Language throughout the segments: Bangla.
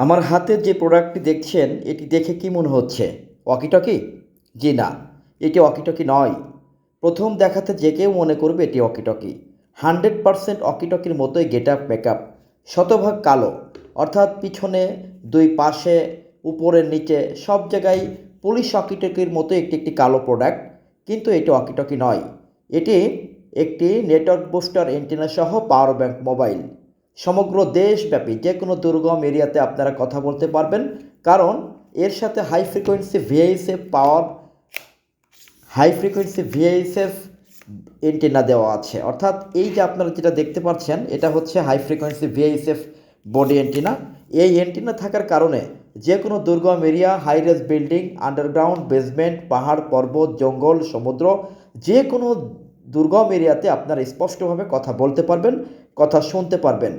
আমার হাতে যে প্রোডাক্টটি দেখছেন এটি দেখে কি মনে হচ্ছে ওয়াকিটকি? জি না, এটি ওয়াকিটকি নয়। প্রথম দেখাতে যে কেউ মনে করবে এটি ওয়াকিটকি। 100% ওয়াকিটকির মতোই গেট আপ মেকআপ, শতভাগ কালো, অর্থাৎ পিছনে দুই পাশে উপরে নিচে সব জায়গায় পুলিশ ওয়াকিটকির মতো একটি একটি কালো প্রোডাক্ট, কিন্তু এটি ওয়াকিটকি নয়। এটি একটি নেটওয়ার্ক বুস্টার এন্টিনা সহ পাওয়ার ব্যাংক মোবাইল। সমগ্র দেশব্যাপী যে কোনো দুর্গম এরিয়াতে আপনারা কথা বলতে পারবেন, কারণ এর সাথে হাই ফ্রিকোয়েন্সি ভিএইচএফ এন্টেনা দেওয়া আছে। অর্থাৎ এই যে আপনারা যেটা দেখতে পাচ্ছেন এটা হচ্ছে high frequency VHF body antenna. এই এন্টেনা থাকার কারণে যে কোনো দুর্গম area, highrise building, underground, basement, পাহাড়, পর্বত, জঙ্গল, সমুদ্র, যে কোনো দুর্গম এরিয়াতে আপনারা স্পষ্টভাবে কথা বলতে পারবেন, কথা শুনতে পারবেন।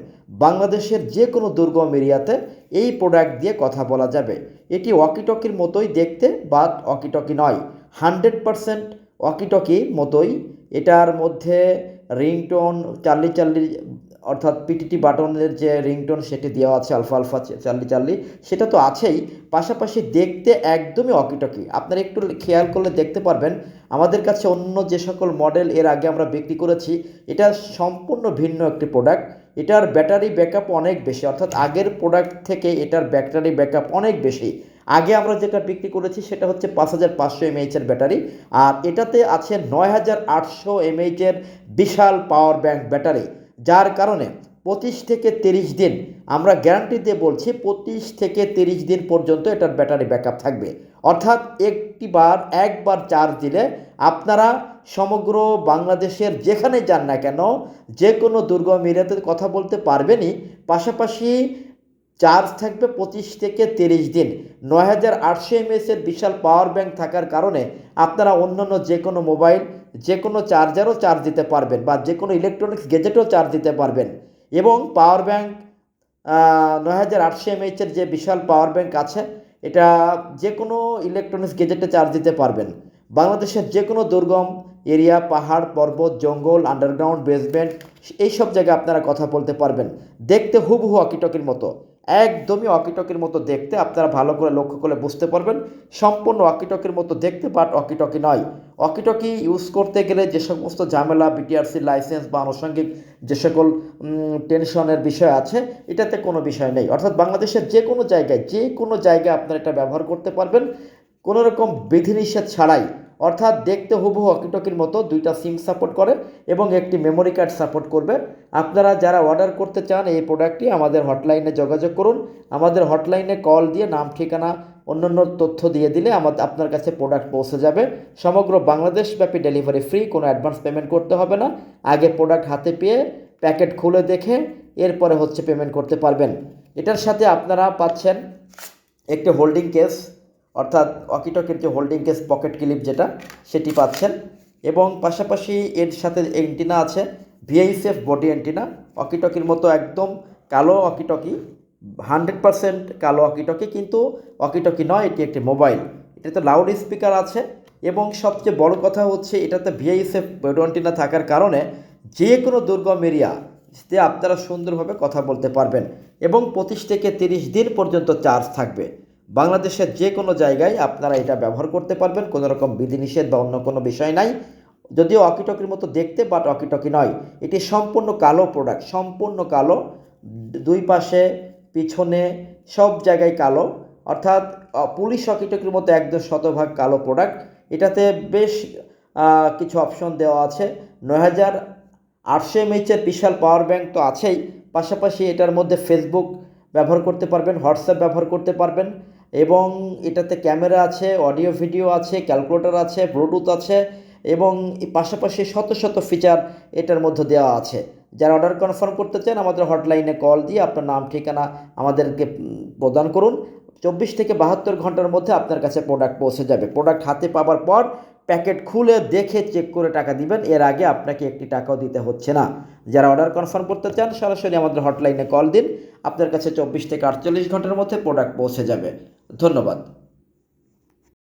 বাংলাদেশের যে কোনো দুর্গম এরিয়াতে এই প্রোডাক্ট দিয়ে কথা বলা যাবে। এটি ওয়াকিটকির মতোই দেখতে, বাট ওয়াকিটকি নয়। 100% ওয়াকিটকি মতোই। এটার মধ্যে রিংটোন চার্লি চার্লি, অর্থাৎ পিটিটি বাটনের যে রিংটোন সেটি দেওয়া আছে, আলফা আলফা চার্লি চার্লি, সেটা তো আছেই। পাশাপাশি দেখতে একদমই ওয়াকিটকি। আপনারা একটু খেয়াল করলে দেখতে পারবেন আমাদের কাছে অন্য যে সকল মডেল এর আগে আমরা বিক্রি করেছি, এটা সম্পূর্ণ ভিন্ন একটি প্রোডাক্ট। এটার ব্যাটারি ব্যাকআপ অনেক বেশি, অর্থাৎ আগের প্রোডাক্ট থেকে এটার ব্যাটারি ব্যাকআপ অনেক বেশি। আগে আমরা যেটা বিক্রি করেছি সেটা হচ্ছে 5500 এমএইচের ব্যাটারি, আর এটাতে আছে 9800 এমএইচের বিশাল পাওয়ার ব্যাংক ব্যাটারি, যার কারণে 25 থেকে 30 দিন, আমরা গ্যারান্টি দিয়ে বলছি 25 থেকে 30 দিন পর্যন্ত এটার ব্যাটারি ব্যাকআপ থাকবে। অর্থাৎ একবার চার্জ দিলে আপনারা সমগ্র বাংলাদেশের যেখানে যান না কেন যে কোনো দুর্গম এরিয়াতে কথা বলতে পারবেনই। পাশাপাশি চার্জ থাকবে 25 থেকে 30 দিন। 9800 এমএএসের বিশাল পাওয়ার ব্যাংক থাকার কারণে আপনারা অন্যান্য যে কোনো মোবাইল, যে কোনো চার্জারও চার্জ দিতে পারবেন, বা যে কোনো ইলেকট্রনিক্স গ্যাজেটও চার্জ দিতে পারবেন। এবং পাওয়ার ব্যাংক 9800 এমএএচের যে বিশাল পাওয়ার ব্যাংক আছে, এটা যে কোনো ইলেকট্রনিক্স গ্যাজেটে চার্জ দিতে পারবেন। বাংলাদেশের যে কোনো দুর্গম এরিয়া, পাহাড়, পর্বত, জঙ্গল, আন্ডারগ্রাউন্ড, বেসমেন্ট, এইসব জায়গায় আপনারা কথা বলতে পারবেন। দেখতে হুবহু ওয়াকিটকির মতো, একদমই ওয়াকিটকির মতো দেখতে। আপনারা ভালো করে লক্ষ্য করলে বুঝতে পারবেন সম্পূর্ণ ওয়াকিটকির মতো দেখতে, বাট ওয়াকিটকি নয়। ওয়াকিটকি ইউজ করতে গেলে যে সমস্ত ঝামেলা, বিটিআরসি লাইসেন্স বা আনুষঙ্গিক যে সকল টেনশনের বিষয় আছে, এটাতে কোনো বিষয় নেই। অর্থাৎ বাংলাদেশের যে কোনো জায়গায় আপনারা এটা ব্যবহার করতে পারবেন কোনো রকম বিধিনিষেধ ছাড়াই। অর্থাৎ দেখতে হুবহু ওয়াকিটকির মতো, দুইটা সিম সাপোর্ট করে এবং একটি মেমোরি কার্ড সাপোর্ট করবে। আপনারা যারা অর্ডার করতে চান এই প্রোডাক্টটি, আমাদের হটলাইনে যোগাযোগ করুন। আমাদের হটলাইনে কল দিয়ে নাম, ঠিকানা, অন্যান্য তথ্য দিয়ে দিলে আপনার কাছে প্রোডাক্ট পৌঁছে যাবে। সমগ্র বাংলাদেশব্যাপী ডেলিভারি ফ্রি, কোনো অ্যাডভান্স পেমেন্ট করতে হবে না। আগে প্রোডাক্ট হাতে পেয়ে প্যাকেট খুলে দেখে এরপরে হচ্ছে পেমেন্ট করতে পারবেন। এটার সাথে আপনারা পাচ্ছেন একটি হোল্ডিং কেস, অর্থাৎ ওয়াকিটকির যে হোল্ডিং কেস, পকেট ক্লিপ যেটা, সেটি পাচ্ছেন। এবং পাশাপাশি এর সাথে এন্টিনা আছে, ভিএইচএফ বডি এন্টিনা, ওয়াকিটকির মতো একদম কালো ওয়াকিটকি, 100% কালো ওয়াকিটকি, কিন্তু ওয়াকিটকি নয়, এটি একটি মোবাইল। এটাতে লাউড স্পিকার আছে এবং সবচেয়ে বড় কথা হচ্ছে এটাতে ভিএইচএফ বডি এন্টিনা থাকার কারণে যে কোনো দুর্গম এরিয়াতে আপনারা সুন্দরভাবে কথা বলতে পারবেন এবং 25 থেকে 30 দিন পর্যন্ত চার্জ থাকবে। বাংলাদেশের যে কোনো জায়গায় আপনারা এটা ব্যবহার করতে পারবেন, কোনো রকম বিধিনিষেধ বা অন্য কোনো বিষয় নাই। যদিও ওয়াকিটকির মতো দেখতে, বাট ওয়াকিটকি নয়। এটি সম্পূর্ণ কালো প্রোডাক্ট, সম্পূর্ণ কালো, দুই পাশে, পিছনে, সব জায়গায় কালো। অর্থাৎ পুলিশ ওয়াকিটকির মতো একদম শতভাগ কালো প্রোডাক্ট। এটাতে বেশ কিছু অপশন দেওয়া আছে। 9800 এমএইচের বিশাল পাওয়ার ব্যাংক তো আছেই, পাশাপাশি এটার মধ্যে ফেসবুক ব্যবহার করতে পারবেন, হোয়াটসঅ্যাপ ব্যবহার করতে পারবেন, এবং এটাতে ক্যামেরা আছে, অডিও ভিডিও আছে, ক্যালকুলেটর আছে, ব্লুটুথ আছে, এবং পাশাপাশি শত শত ফিচার এটার মধ্যে দেওয়া আছে। যারা অর্ডার কনফার্ম করতে চান আমাদের হটলাইনে কল দিয়ে আপনার নাম, ঠিকানা আমাদেরকে প্রদান করুন। 24 থেকে 72 ঘন্টার মধ্যে আপনার কাছে প্রোডাক্ট পৌঁছে যাবে। প্রোডাক্ট হাতে পাওয়ার পর প্যাকেট খুলে দেখে চেক করে টাকা দিবেন, এর আগে আপনাকে একটি টাকাও দিতে হচ্ছে না। যারা অর্ডার কনফার্ম করতে চান সরাসরি আমাদের হটলাইনে কল দিন, আপনার কাছে 24 থেকে 48 ঘন্টার মধ্যে প্রোডাক্ট পৌঁছে যাবে। ধন্যবাদ।